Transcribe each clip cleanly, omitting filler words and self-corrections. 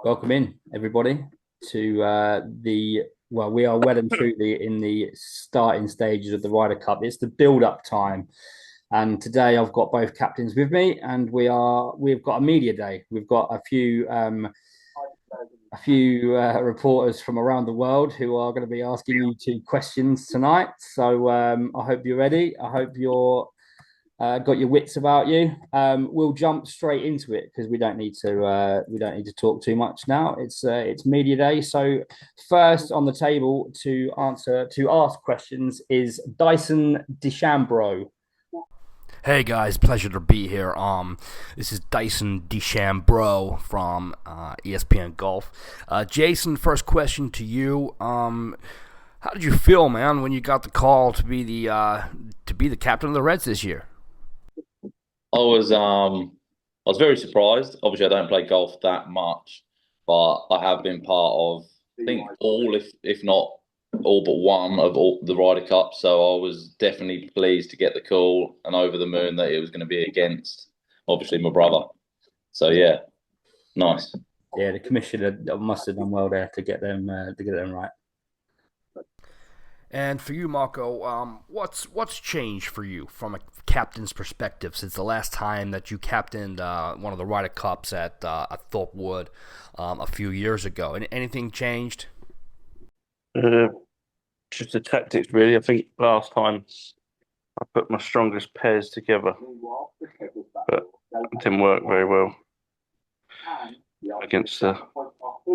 Welcome in, everybody, to we are well and truly in the starting stages of the Ryder Cup. It's the build-up time, and today I've got both captains with me, and we've got a media day. We've got a few reporters from around the world who are going to be asking you two questions tonight. So I hope you're ready. I hope you're got your wits about you. We'll jump straight into it because we don't need to talk too much now. It's media day. So first on the table to ask questions is Dyson DeChambro. Hey guys, pleasure to be here. This is Dyson DeChambro from ESPN Golf. Jason, first question to you. How did you feel, man, when you got the call to be the captain of the Reds this year? I was very surprised. Obviously, I don't play golf that much, but I have been part of, I think, all, if not all but one of all the Ryder Cup. So I was definitely pleased to get the call and over the moon that it was going to be against, obviously, my brother. So yeah, nice. Yeah, the commissioner must have done well there to get them right. And for you, Marco, what's changed for you from a captain's perspective since the last time that you captained one of the Ryder Cups at Thorpe Wood a few years ago? Anything changed? Uh, just the tactics, really. I think last time I put my strongest pairs together, but it didn't work very well against the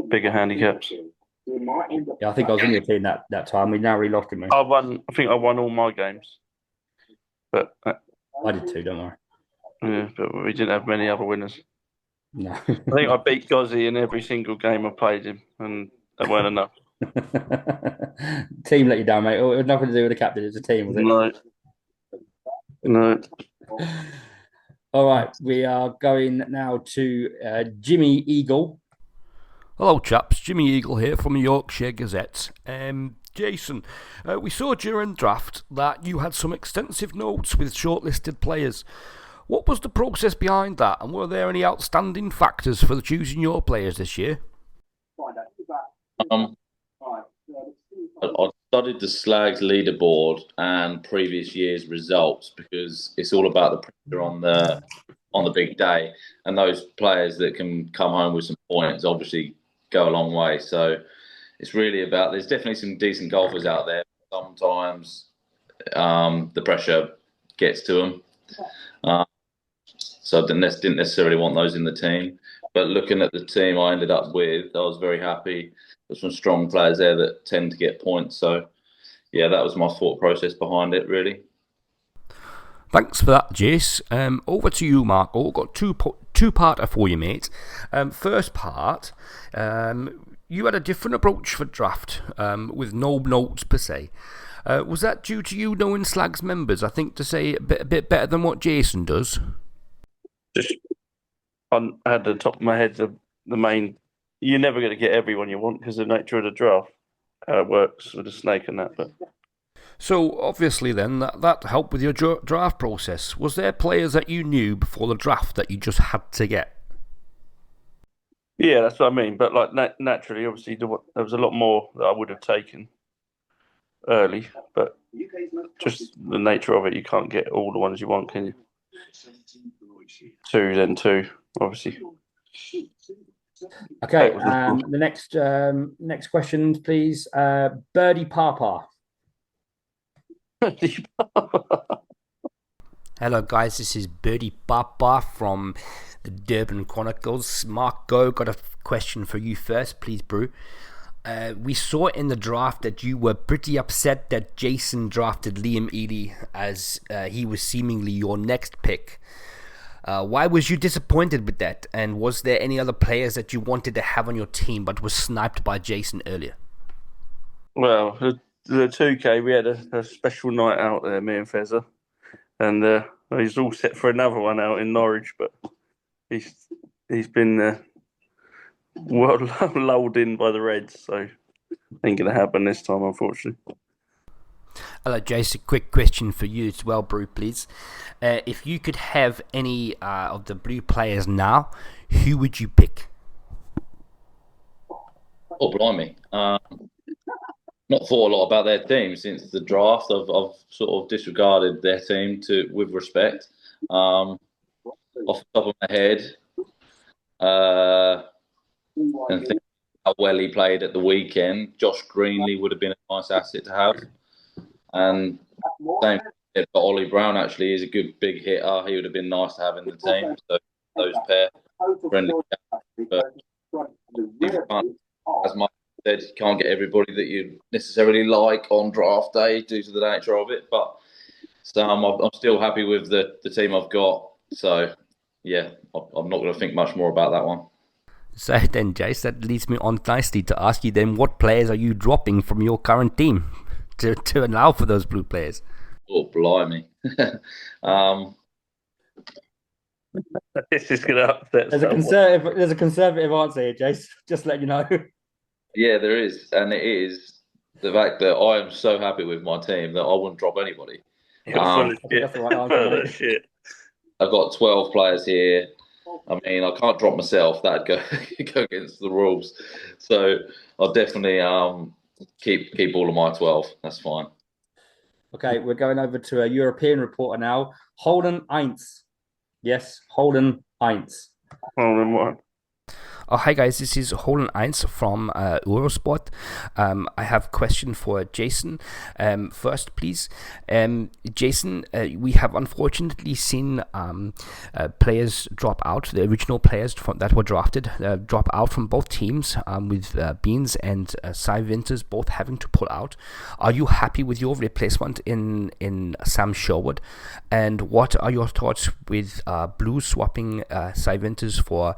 bigger handicaps. Yeah, I think I was in your team that time. We narrowly lost him. I think I won all my games, but I did too. Don't worry. yeah, but we didn't have many other winners. No. I think I beat Gozzi in every single game I played him, and that weren't enough. Team let you down, mate. It had nothing to do with the captain. It was a team, was it? No. All right, we are going now to Jimmy Eagle. Hello, chaps. Jimmy Eagle here from the Yorkshire Gazette. Jason, we saw during draft that you had some extensive notes with shortlisted players. What was the process behind that, and were there any outstanding factors for choosing your players this year? Um, I studied the SLAGS leaderboard and previous year's results because it's all about the pressure on the big day, and those players that can come home with some points obviously go a long way. So it's really about, there's definitely some decent golfers out there. Sometimes the pressure gets to them. So I didn't necessarily want those in the team. But looking at the team I ended up with, I was very happy. There's some strong players there that tend to get points. So yeah, that was my thought process behind it, really. Thanks for that, Jace. Over to you, Marco. I've got two-parter for you, mate. First part, you had a different approach for draft with no notes per se. Was that due to you knowing SLAGS members? I think to say a bit better than what Jason does. Just I had the top of my head the main. You're never going to get everyone you want because of the nature of the draft, how it works with the snake and that. But so obviously, then that helped with your draft process. Was there players that you knew before the draft that you just had to get? yeah, that's what I mean. But like naturally, obviously, there was a lot more that I would have taken early. But just the nature of it, you can't get all the ones you want, can you? Two, obviously. Okay, the next question, please. Birdie Papa. Hello, guys. This is Birdie Papa from the Durban Chronicles. Marco, got a question for you first, please, bro. We saw in the draft that you were pretty upset that Jason drafted Liam Eady as he was seemingly your next pick. Why was you disappointed with that? And was there any other players that you wanted to have on your team but was sniped by Jason earlier? Well, the 2K, we had a special night out there, me and Fezzer. And he's all set for another one out in Norwich, but he's been well lulled in by the Reds, so ain't going to happen this time, unfortunately. Hello, Jason. Quick question for you as well, Brew, please. If you could have any of the Blue players now, who would you pick? Oh, blimey. Not thought a lot about their team since the draft. I've sort of disregarded their team with respect. Off the top of my head, and think how well he played at the weekend. Josh Greenlee would have been a nice asset to have, and same thing for Ollie Brown. Actually, he's a good big hitter. He would have been nice to have in the team. So those pair friendly, but you can't, as Mike said, you can't get everybody that you necessarily like on draft day due to the nature of it. But I'm still happy with the team I've got. So yeah, I'm not going to think much more about that one. So then, Jace, that leads me on nicely to ask you then, what players are you dropping from your current team to allow for those blue players? Oh, blimey. This is going to upset There's a conservative answer here, Jace. Just let you know. Yeah, there is, and it is the fact that I am so happy with my team that I wouldn't drop anybody. I think that's the right answer. Shit. I've got 12 players here. I mean, I can't drop myself. That'd go against the rules. So I'll definitely keep all of my 12. That's fine. Okay, we're going over to a European reporter now. Holden Eins. Yes, Holden Eins. Holden what? Oh, hi guys, this is Holden Eins from Eurosport. I have a question for Jason. First, please. Jason, we have unfortunately seen players drop out, the original players that were drafted, drop out from both teams, with Beans and Cy Winters both having to pull out. Are you happy with your replacement in Sam Sherwood? And what are your thoughts with Blues swapping Cy Winters for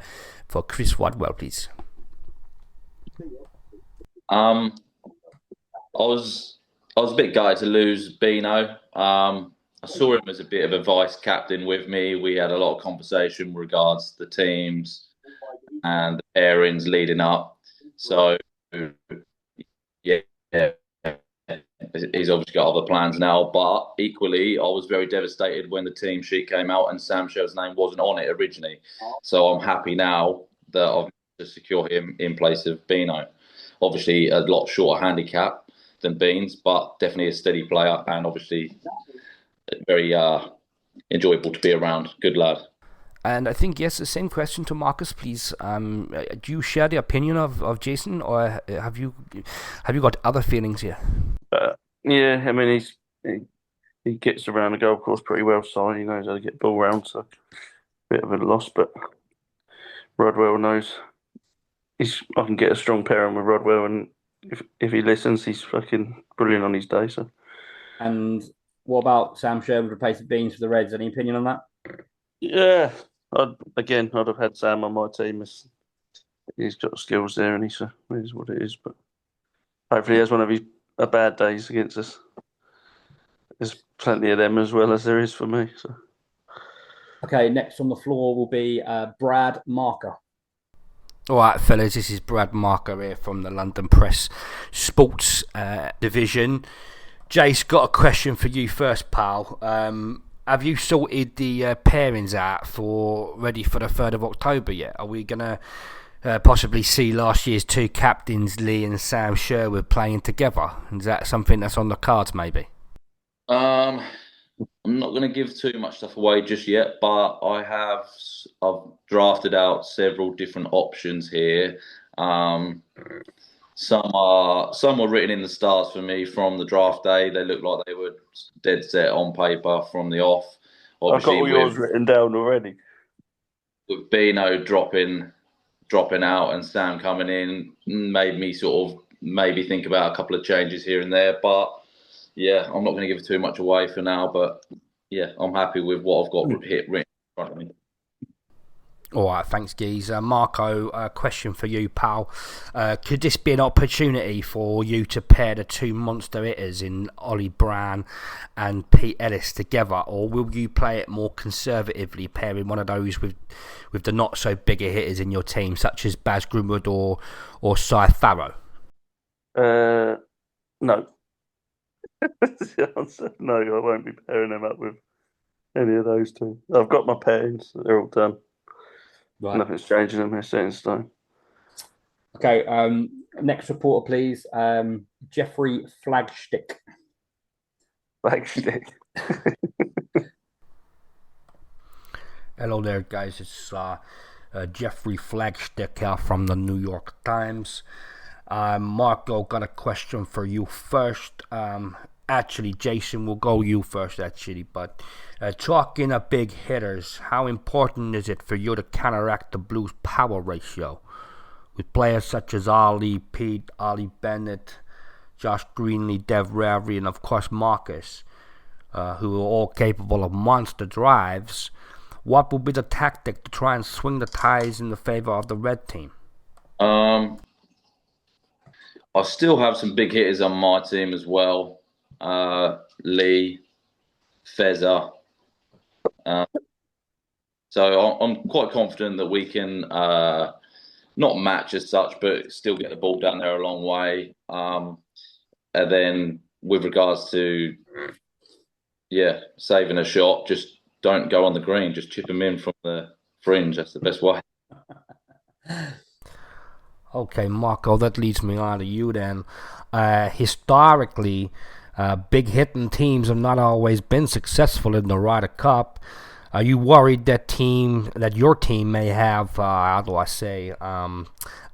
Chris Rodwell, please? I was a bit gutted to lose Bino. I saw him as a bit of a vice captain with me. We had a lot of conversation regards the teams and the pairings leading up. So yeah, he's obviously got other plans now. But equally, I was very devastated when the team sheet came out and Sam Shell's name wasn't on it originally. So I'm happy now that I've managed to secure him in place of Bino. Obviously, a lot shorter handicap than Beans, but definitely a steady player and obviously very enjoyable to be around. Good lad. And I think, yes, the same question to Marcus, please. Do you share the opinion of Jason, or have you got other feelings here? Yeah, I mean, he gets around the golf course pretty well, so he knows how to get the ball round, so a bit of a loss, but Rodwell knows I can get a strong pairing with Rodwell, and if he listens, he's fucking brilliant on his day. So. And what about Sam Sherwood replacing Beans for the Reds? Any opinion on that? Yeah, I'd have had Sam on my team. He's got skills there, and it is what it is. But hopefully, he has one of his bad days against us. There's plenty of them as well as there is for me. So. Okay, next on the floor will be Brad Marker. All right, fellas, this is Brad Marker here from the London Press Sports Division. Jace, got a question for you first, pal. Have you sorted the pairings out ready for the 3rd of October yet? Are we going to possibly see last year's two captains, Lee and Sam Sherwood, playing together? Is that something that's on the cards, maybe? I'm not going to give too much stuff away just yet, but I've drafted out several different options here. Some were written in the stars for me from the draft day. They look like they were dead set on paper from the off. Obviously, I've got all yours written down already. With Bino dropping out and Sam coming in, made me sort of maybe think about a couple of changes here and there. But yeah, I'm not going to give too much away for now. But yeah, I'm happy with what I've got written in front of me. All right, thanks, Geese. Marco, a question for you, pal. Could this be an opportunity for you to pair the two monster hitters in Ollie Brown and Pete Ellis together, or will you play it more conservatively, pairing one of those with the not so bigger hitters in your team, such as Baz Grimwood or Cy Farrow? No. The answer. No, I won't be pairing them up with any of those two. I've got my pairings; they're all done. Right. Nothing's changing them. They're set in stone. Okay. Next reporter, please. Jeffrey Flagstick. Flagstick. Hello there, guys. It's Jeffrey Flagstick from the New York Times. Marco, got a question for you first. Actually, Jason, we'll go you first, actually. But talking of big hitters, how important is it for you to counteract the Blues' power ratio? With players such as Ali, Pete, Ali Bennett, Josh Greenlee, Dev Ravery, and of course Marcus, who are all capable of monster drives, what will be the tactic to try and swing the tides in the favor of the red team? I still have some big hitters on my team as well. Lee, Fezzer. So I'm quite confident that we can not match as such, but still get the ball down there a long way. And then with regards to, saving a shot, just don't go on the green. Just chip them in from the fringe. That's the best way. Okay, Marco, that leads me on to you then. Historically, big hitting teams have not always been successful in the Ryder Cup. Are you worried that your team may have, a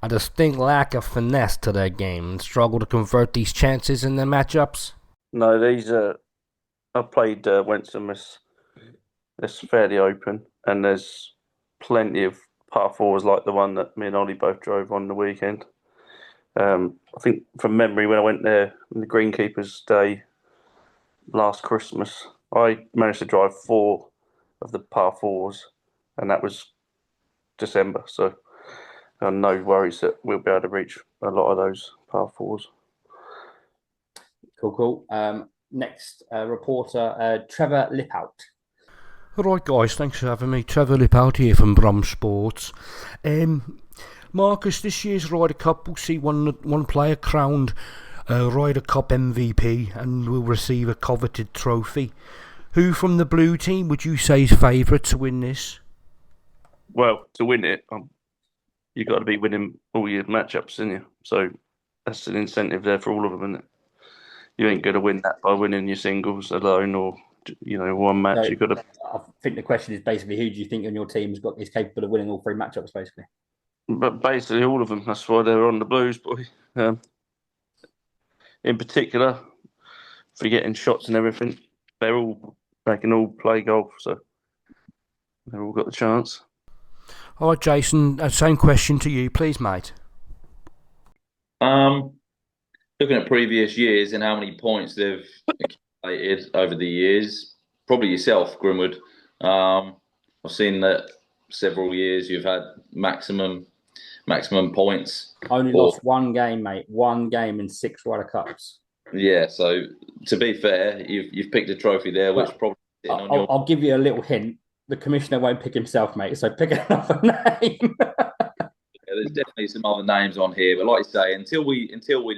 distinct lack of finesse to their game and struggle to convert these chances in their matchups? No, these are. I played Wensum. It's fairly open, and there's plenty of par fours like the one that me and Ollie both drove on the weekend. I think from memory, when I went there on the Greenkeepers Day last Christmas, I managed to drive 4 of the par fours, and that was December. So no worries that we'll be able to reach a lot of those par fours. Cool. Next reporter, Trevor Lipout. Right, guys, thanks for having me. Trevor Lipout here from Brum Sports. Marcus, this year's Ryder Cup will see one player crowned Ryder Cup MVP and will receive a coveted trophy. Who from the blue team would you say is favourite to win this? Well, to win it, you've got to be winning all your matchups, haven't you? So that's an incentive there for all of them, isn't it? You ain't going to win that by winning your singles alone or one match. So, you've got to. I think the question is basically, who do you think on your team is capable of winning all 3 matchups, basically? But basically, all of them. That's why they're on the Blues, boy. In particular, for getting shots and everything, they can all play golf, so they've all got the chance. All right, Jason, same question to you, please, mate. Looking at previous years and how many points they've accumulated over the years, probably yourself, Grimwood. I've seen that several years you've had maximum points. Only lost 1 game, mate. 1 game in 6 Ryder Cups. Yeah, so to be fair, you've picked a trophy there, which probably I'll give you a little hint. The commissioner won't pick himself, mate. So pick another name. There's definitely some other names on here, but like I say, until we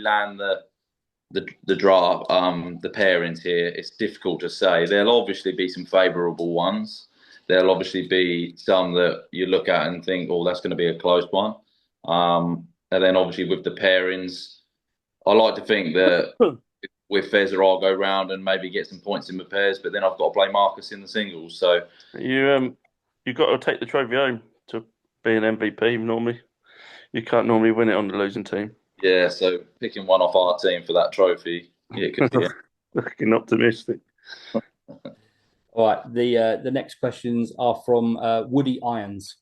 land the draft, the pairings here, it's difficult to say. There'll obviously be some favourable ones. There'll obviously be some that you look at and think, oh, that's going to be a close one. And then obviously with the pairings, I like to think that with Fezzer, I'll go round and maybe get some points in the pairs, but then I've got to play Marcus in the singles. So you've got to take the trophy home to be an MVP normally. You can't normally win it on the losing team. Yeah, so picking one off our team for that trophy, it could be. Looking optimistic. All right, the next questions are from Woody Irons.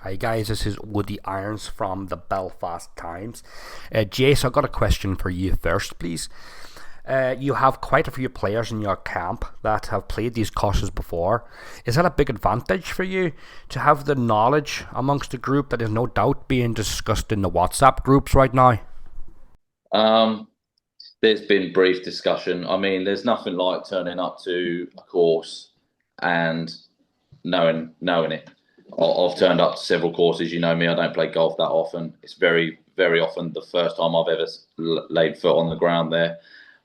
Hey guys, this is Woody Irons from the Belfast Times. Jace, I've got a question for you first, please. You have quite a few players in your camp that have played these courses before. Is that a big advantage for you to have the knowledge amongst the group that is no doubt being discussed in the WhatsApp groups right now? There's been brief discussion. I mean, there's nothing like turning up to a course and knowing it. I've turned up to several courses. You know me, I don't play golf that often. It's very, very often the first time I've ever laid foot on the ground there.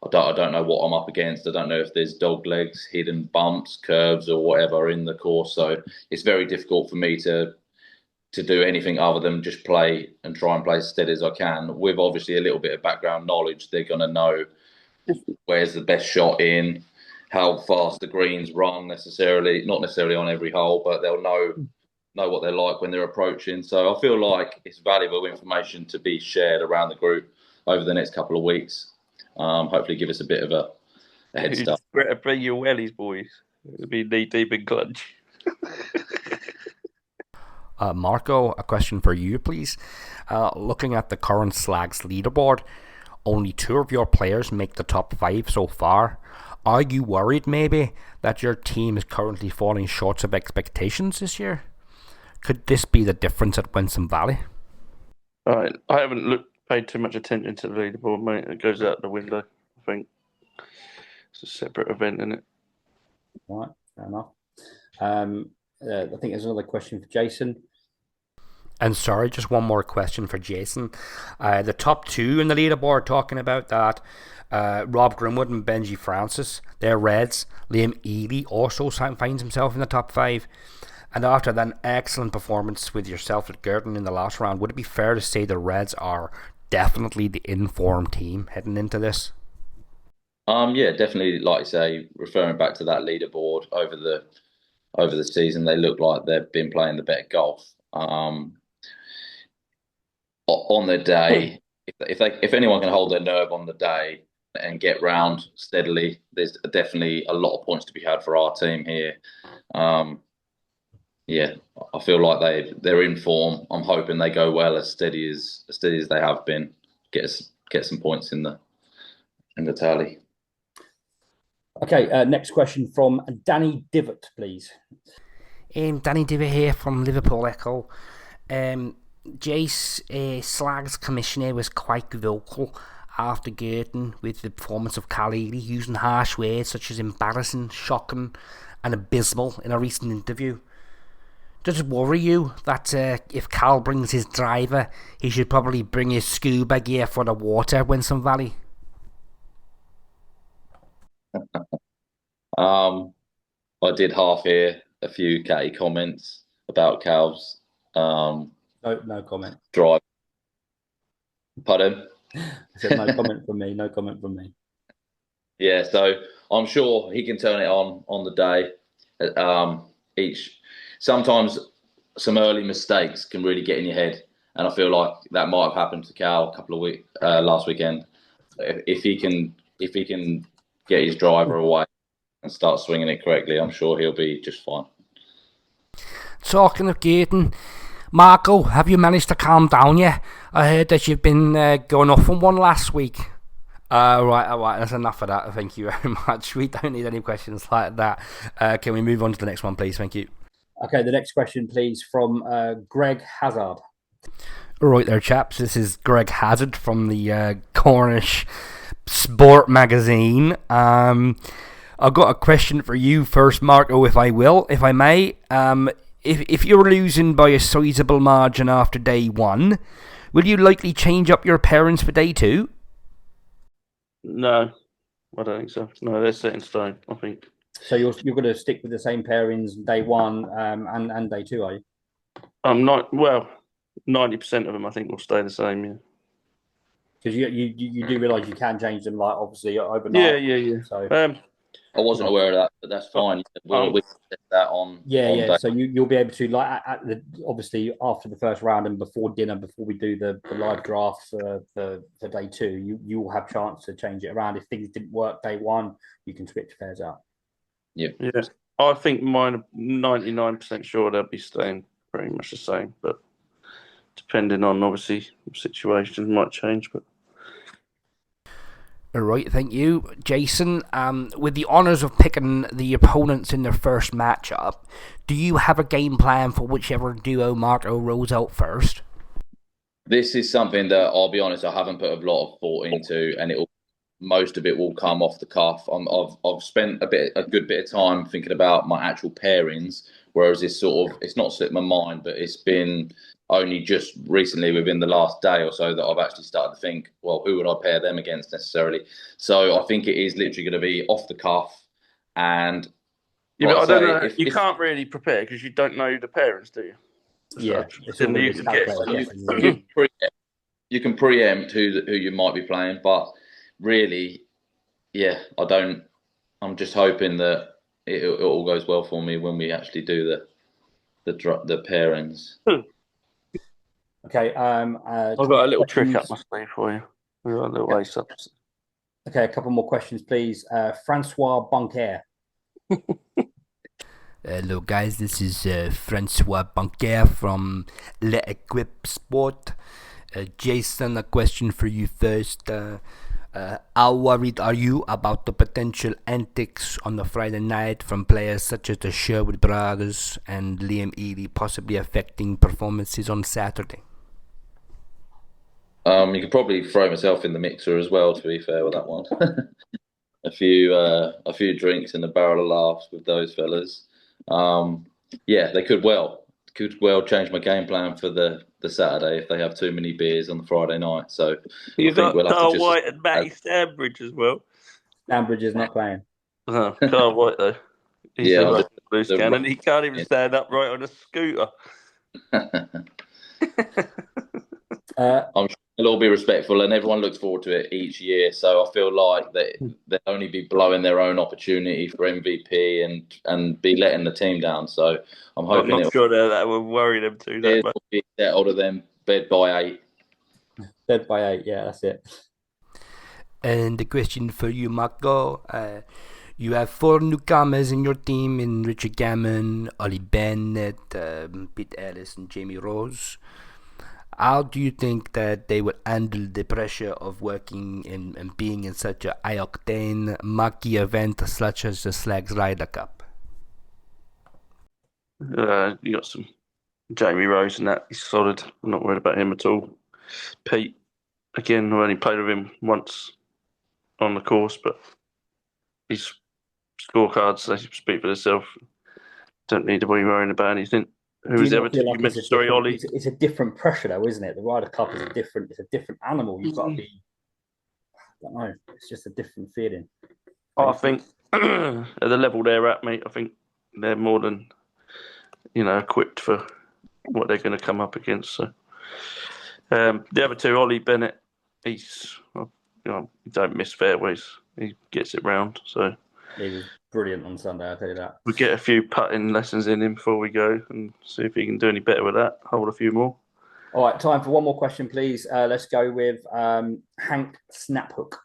I don't know what I'm up against. I don't know if there's dog legs, hidden bumps, curves, or whatever in the course. So it's very difficult for me to to do anything other than just play and try and play as steady as I can. With obviously a little bit of background knowledge, they're going to know where's the best shot in, how fast the greens run necessarily, not necessarily on every hole, but they'll know what they're like when they're approaching. So I feel like it's valuable information to be shared around the group over the next couple of weeks. Hopefully give us a bit of a head start. Better bring your wellies, boys. It'll be knee deep in clutch. Marco, a question for you, please. Looking at the current SLAGS leaderboard, only 2 of your players make the top 5 so far. Are you worried maybe that your team is currently falling short of expectations this year? Could this be the difference at Wensum Valley? I haven't paid too much attention to the leaderboard, mate. It goes out the window, I think. It's a separate event, isn't it? Right, fair enough. I think there's another question for Jason. And sorry, just one more question for Jason. The top 2 in the leaderboard, talking about that, Rob Grimwood and Benji Francis, they're Reds. Liam Ely also finds himself in the top 5. And after that excellent performance with yourself at Girton in the last round, would it be fair to say the Reds are definitely the informed team heading into this? Yeah, definitely. Like you say, referring back to that leaderboard over the season, they look like they've been playing the better golf. On their day, if anyone can hold their nerve on the day and get round steadily, there's definitely a lot of points to be had for our team here. Yeah, I feel like they're in form. I'm hoping they go well, as steady as they have been. Get some points in the tally. Okay, next question from Danny Divot, please. Danny Divot here from Liverpool Echo. Jace, SLAG's commissioner, was quite vocal after Girton with the performance of Cal Ely, using harsh words such as embarrassing, shocking and abysmal in a recent interview. Does it worry you that if Cal brings his driver, he should probably bring his scuba gear for the water at Wensum Valley? I did half hear a few catty comments about Cal's no comment. Drive. Pardon? I said no comment from me. No comment from me. Yeah, so I'm sure he can turn it on the day. Sometimes some early mistakes can really get in your head, and I feel like that might have happened to Cal a couple of weeks last weekend. If he can get his driver away and start swinging it correctly, I'm sure he'll be just fine. Talking of Gaydon, Marco, have you managed to calm down yet? I heard that you've been going off on one last week. Right, that's enough of that. Thank you very much. We don't need any questions like that. Can we move on to the next one, please? Thank you. Okay, the next question, please, from Greg Hazard. Right there, chaps. This is Greg Hazard from the Cornish Sport magazine. I've got a question for you first, Marco, if I may. If you're losing by a sizable margin after day 1, will you likely change up your pairings for day 2? No, I don't think so. No, they're set in stone, I think. So you're going to stick with the same pairings day 1 and day 2, are you? I'm not. Well, 90% of them I think will stay the same. Yeah. Because you do realise you can change them, like obviously overnight. Yeah. So I wasn't aware of that, but that's fine. We set that on. Yeah. So you'll be able to, like, obviously after the first round and before dinner, before we do the live draft for day 2, you will have chance to change it around. If things didn't work day 1, you can switch pairs out. Yeah. I think mine are 99% sure they'll be staying pretty much the same, but depending on obviously situations might change. But all right, thank you, Jason. With the honours of picking the opponents in their first matchup, do you have a game plan for whichever duo Marco rolls out first? This is something that, I'll be honest, I haven't put a lot of thought into, and most of it will come off the cuff. I've spent a good bit of time thinking about my actual pairings, whereas it's not slipped my mind, but it's been only just recently, within the last day or so, that I've actually started to think, well, who would I pair them against necessarily? So I think it is literally going to be off the cuff. And I don't know. You can't really prepare because you don't know the pairings, do you? Yeah, it's all And going you to be can guess. calculated guesses, isn't You it? can you can preempt who you might be playing, but really, yeah, I don't. I'm just hoping that it all goes well for me when we actually do the pairings. Okay. I've got a little trick up my sleeve for you. We've got a little ace up. Okay, a couple more questions, please. Francois Bunker. Hello guys, this is Francois Banquer from L'Equipe Sport. Jason, a question for you first. How worried are you about the potential antics on the Friday night from players such as the Sherwood brothers and Liam Eady, possibly affecting performances on Saturday? You could probably throw myself in the mixer as well, to be fair with that one. a few drinks and a barrel of laughs with those fellas. Yeah, they could well change my game plan for the Saturday if they have too many beers on the Friday night. So You I think got we'll have to Carl just White and Matty Stanbridge as well. Stanbridge is not playing. Carl White though, he's yeah, a loose cannon. He can't even stand upright on a scooter. I'm sure they'll all be respectful, and everyone looks forward to it each year. So I feel like they'll only be blowing their own opportunity for MVP and be letting the team down. So I'm hoping I'm not sure that will worry them too that much. Will be settled of them bed by 8. Dead by 8, yeah, that's it. And the question for you, Marco. You have 4 newcomers in your team in Richard Gammon, Ollie Bennett, Pete Ellis, and Jamie Rose. How do you think that they would handle the pressure of working and being in such a high-octane, marquee event such as the SLAGS Ryder Cup? You got some Jamie Rose and that. He's solid. I'm not worried about him at all. Pete, again, I only played with him once on the course, but his scorecards, they speak for themselves. Don't need to be worrying about anything. Who was the other two? You mentioned, sorry, Ollie. It's a different pressure, though, isn't it? The Ryder Cup is it's a different animal. You've got to be. I don't know. It's just a different feeling. I think at the level they're at, mate, I think they're more than equipped for what they're going to come up against. So the other two, Ollie Bennett, he don't miss fairways. He gets it round. So he was brilliant on Sunday. I'll tell you that. We get a few putting lessons in him before we go and see if he can do any better with that. Hold a few more. All right, time for one more question, please. Let's go with Hank Snaphook.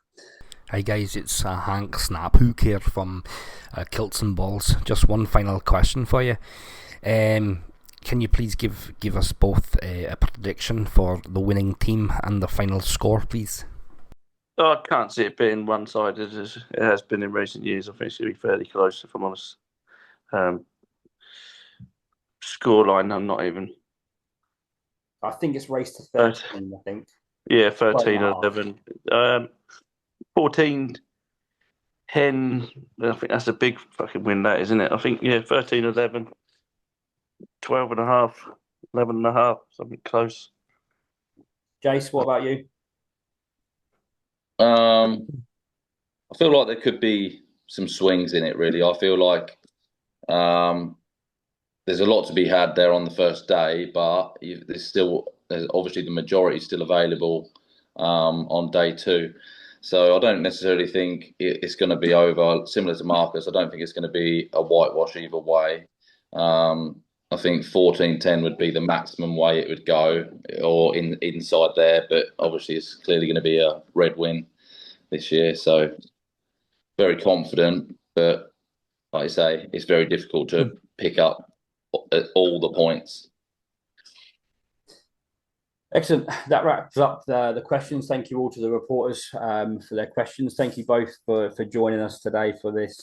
Hi guys, it's Hank Snaphook here from Kilts and Balls. Just one final question for you. Can you please give us both a prediction for the winning team and the final score, please? I can't see it being one-sided as it has been in recent years. I think it's going to be fairly close, if I'm honest. Scoreline, I'm not even. I think it's race to 13, I think. Yeah, 13-11. 14-10. I think that's a big fucking win, that, isn't it? I think, 13-11. 12.5. 11.5. Something close. Jace, what about you? I feel like there could be some swings in it, really. I feel like there's a lot to be had there on the first day, but there's obviously the majority still available on day 2. So I don't necessarily think it's going to be over. Similar to Marcus, I don't think it's going to be a whitewash either way. I think 14-10 would be the maximum way it would go, or inside there. But obviously, it's clearly going to be a red win this year. So very confident, but like I say, it's very difficult to pick up all the points. Excellent. That wraps up the questions. Thank you all to the reporters for their questions. Thank you both for joining us today for this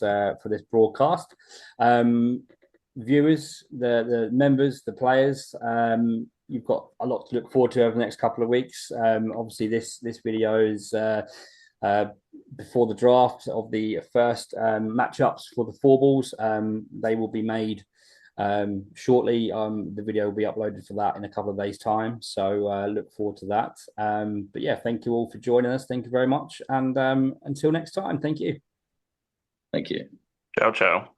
broadcast. Viewers, the members, the players, you've got a lot to look forward to over the next couple of weeks. Obviously, this video is before the draft of the first matchups for the 4-balls. They will be made shortly. The video will be uploaded for that in a couple of days' time. So look forward to that. But yeah, thank you all for joining us. Thank you very much. And until next time, thank you. Thank you. Ciao, ciao.